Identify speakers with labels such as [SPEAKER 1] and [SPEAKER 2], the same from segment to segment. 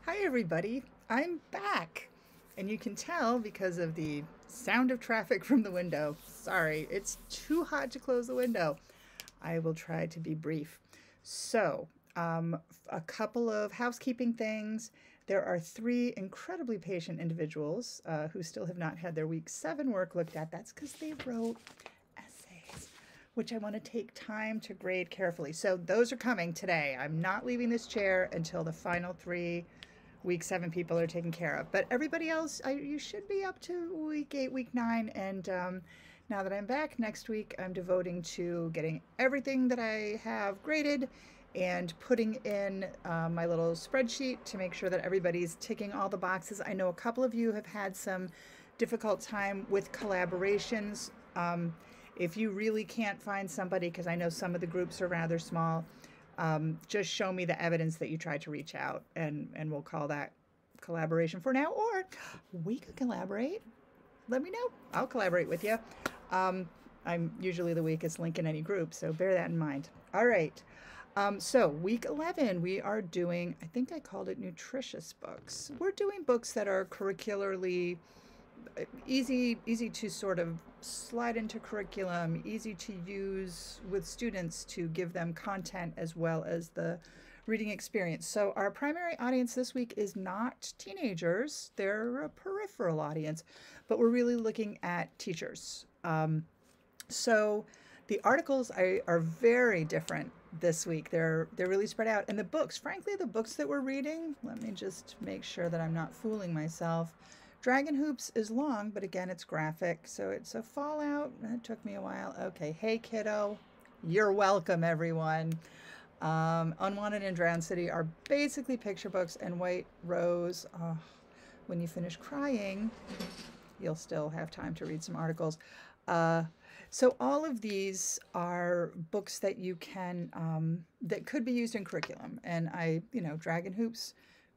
[SPEAKER 1] Hi, everybody. I'm back. And you can tell because of the sound of traffic from the window. Sorry, it's too hot to close the window. I will try to be brief. So, a couple of housekeeping things. There are three incredibly patient individuals who still have not had their week 7 work looked at. That's because they wrote essays, which I want to take time to grade carefully. So, those are coming today. I'm not leaving this chair until the final three week 7 people are taken care of. But everybody else, you should be up to week 8, week 9. And now that I'm back next week, I'm devoting to getting everything that I have graded and putting in my little spreadsheet to make sure that everybody's ticking all the boxes. I know a couple of you have had some difficult time with collaborations. If you really can't find somebody, because I know some of the groups are rather small, just show me the evidence that you tried to reach out, and we'll call that collaboration for now. Or we could collaborate. Let me know. I'll collaborate with you. I'm usually the weakest link in any group, so bear that in mind. All right. So week 11, we are doing, I think I called it nutritious books. We're doing books that are curricularly easy to sort of slide into curriculum, easy to use with students to give them content as well as the reading experience. So our primary audience this week is not teenagers. They're a peripheral audience, but we're really looking at teachers. So the articles are very different this week. They're really spread out. And the books, frankly, the books that we're reading, let me just make sure that I'm not fooling myself. Dragon Hoops is long, but again, it's graphic. So it's a Fallout. It took me a while. Okay. Hey, kiddo. You're welcome, everyone. Unwanted and Drowned City are basically picture books, and White Rose, when you finish crying, you'll still have time to read some articles. So all of these are books that you can, that could be used in curriculum. And Dragon Hoops,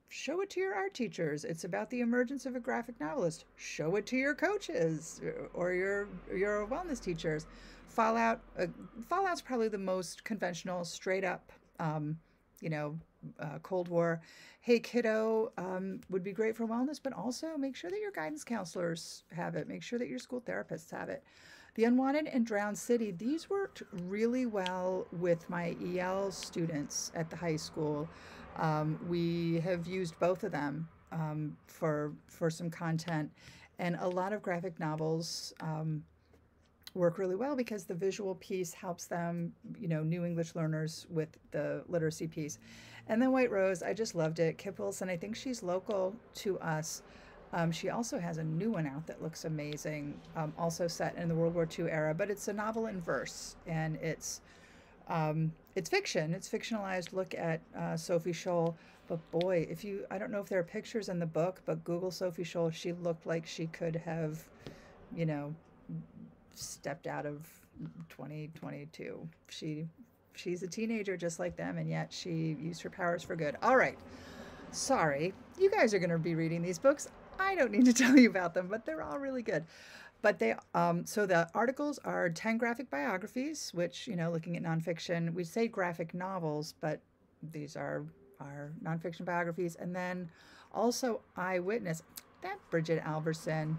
[SPEAKER 1] show it to your art teachers. It's about the emergence of a graphic novelist. Show it to your coaches or your wellness teachers. Fallout's probably the most conventional, straight up, Cold War. Hey, kiddo, would be great for wellness, but also make sure that your guidance counselors have it. Make sure that your school therapists have it. The Unwanted and Drowned City, these worked really well with my EL students at the high school. We have used both of them for some content, and a lot of graphic novels work really well because the visual piece helps them, new English learners with the literacy piece. And then White Rose, I just loved it. Kip Wilson, I think she's local to us. She also has a new one out that looks amazing, also set in the World War II era, but it's a novel in verse, and it's fiction. It's fictionalized look at Sophie Scholl. But boy, I don't know if there are pictures in the book, but Google Sophie Scholl. She looked like she could have, stepped out of 2022. She's a teenager just like them, and yet she used her powers for good. All right. Sorry, you guys are going to be reading these books. I don't need to tell you about them, but they're all really good. But so the articles are 10 graphic biographies, which, looking at nonfiction, we say graphic novels, but these are nonfiction biographies. And then also Eyewitness. That Bridget Alverson,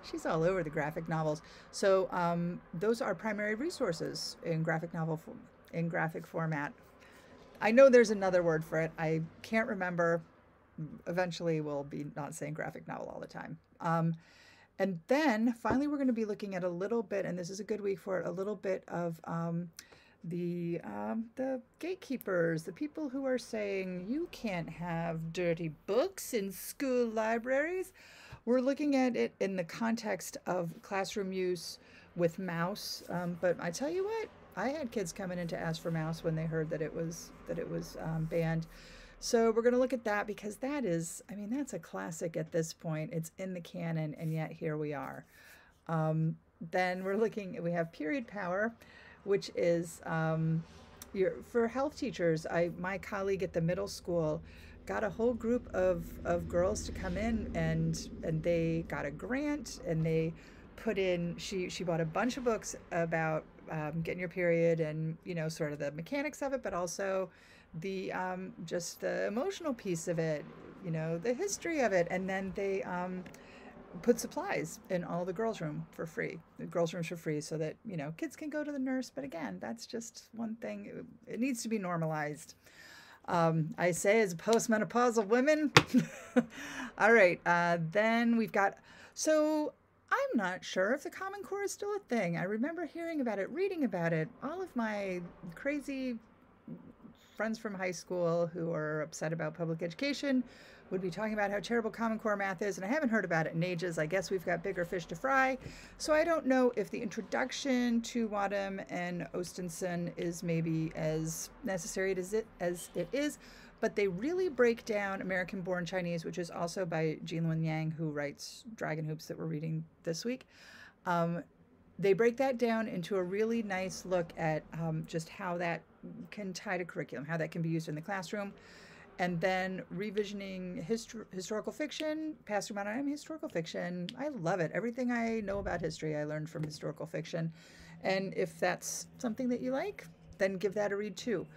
[SPEAKER 1] she's all over the graphic novels. So those are primary resources in graphic format. I know there's another word for it. I can't remember. Eventually, we'll be not saying graphic novel all the time. And then finally, we're going to be looking at a little bit, and this is a good week for it, a little bit of the gatekeepers, the people who are saying you can't have dirty books in school libraries. We're looking at it in the context of classroom use with mouse. But I tell you what, I had kids coming in to ask for mouse when they heard that it was banned. So we're going to look at that because that's a classic at this point. It's in the canon, and yet here we are. Then we have Period Power, which is for health teachers. My colleague at the middle school got a whole group of girls to come in, and they got a grant, and they put in, she bought a bunch of books about getting your period and, sort of the mechanics of it, but also the just the emotional piece of it, you know, the history of it. And then they put supplies in all the girls' room for free, the girls' rooms for free, so that, you know, kids can go to the nurse. But again, that's just one thing. It needs to be normalized. I say as postmenopausal women. All right. Then we've got, so I'm not sure if the Common Core is still a thing. I remember hearing about it, reading about it. All of my crazy friends from high school who are upset about public education would be talking about how terrible Common Core math is, and I haven't heard about it in ages. I guess we've got bigger fish to fry. So I don't know if the introduction to Wadham and Ostenson is maybe as necessary as it is, but they really break down American Born Chinese, which is also by Jinlun Yang, who writes Dragon Hoops that we're reading this week. They break that down into a really nice look at just how that can tie to curriculum, how that can be used in the classroom. And then revisioning historical fiction, passed through Mount historical fiction. I love it. Everything I know about history, I learned from historical fiction. And if that's something that you like, then give that a read too.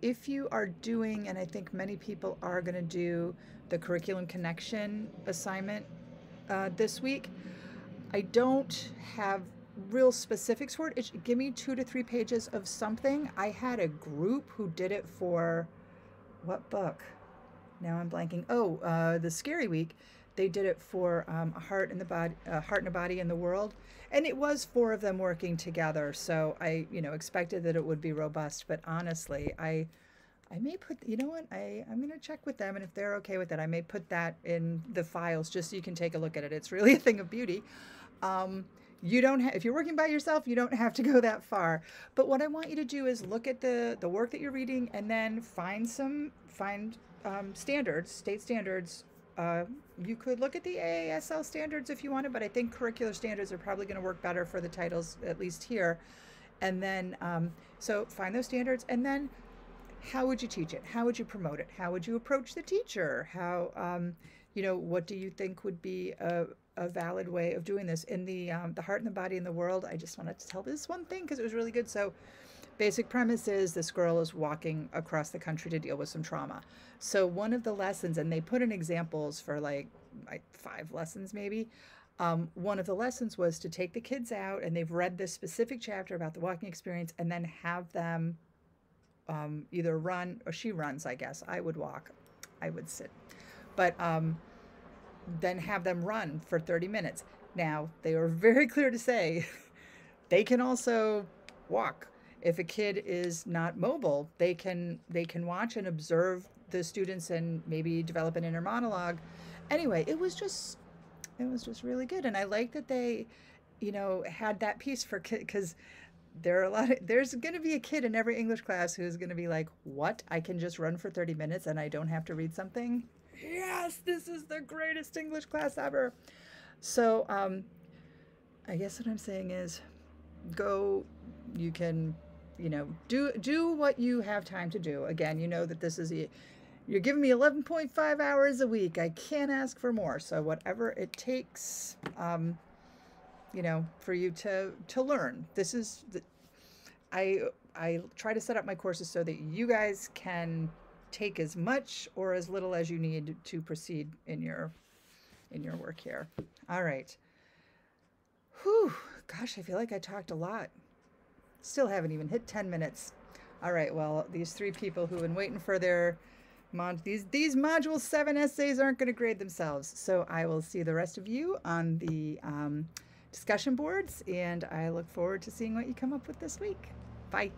[SPEAKER 1] If you are doing, and I think many people are going to do the curriculum connection assignment this week, I don't have real specifics for it. Give me 2 to 3 pages of something. I had a group who did it for what book? Now I'm blanking. Oh, the Scary Week. They did it for a Heart and a Body in the World, and it was 4 of them working together. So I, you know, expected that it would be robust. But honestly, I may put, you know what? I'm going to check with them, and if they're okay with it, I may put that in the files just so you can take a look at it. It's really a thing of beauty. You don't if you're working by yourself, you don't have to go that far. But what I want you to do is look at the work that you're reading, and then find standards, state standards. You could look at the AASL standards if you wanted, but I think curricular standards are probably going to work better for the titles, at least here. And then, so find those standards, and then how would you teach it? How would you promote it? How would you approach the teacher? How, you know, what do you think would be a valid way of doing this? In the Heart and the Body in the World, I just wanted to tell this one thing because it was really good. So basic premise is this girl is walking across the country to deal with some trauma. So one of the lessons, and they put in examples for like 5 lessons maybe, one of the lessons was to take the kids out, and they've read this specific chapter about the walking experience, and then have them either run, or she runs, I guess. I would walk, I would sit. But then have them run for 30 minutes. Now, they were very clear to say they can also walk. If a kid is not mobile, they can watch and observe the students and maybe develop an inner monologue. Anyway, it was just really good. And I like that they, you know, had that piece for kids, because there's going to be a kid in every English class who's going to be like, what? I can just run for 30 minutes and I don't have to read something? Yes, this is the greatest English class ever. So I guess what I'm saying is go, you can, you know, do what you have time to do. Again, you know that this is you're giving me 11.5 hours a week. I can't ask for more. So whatever it takes, you know, for you to learn. This is I try to set up my courses so that you guys can take as much or as little as you need to proceed in your work here. All right. Whew, gosh, I feel like I talked a lot. Still haven't even hit 10 minutes. All right, well, these 3 people who've been waiting for their these Module 7 essays aren't going to grade themselves. So I will see the rest of you on the discussion boards, and I look forward to seeing what you come up with this week. Bye.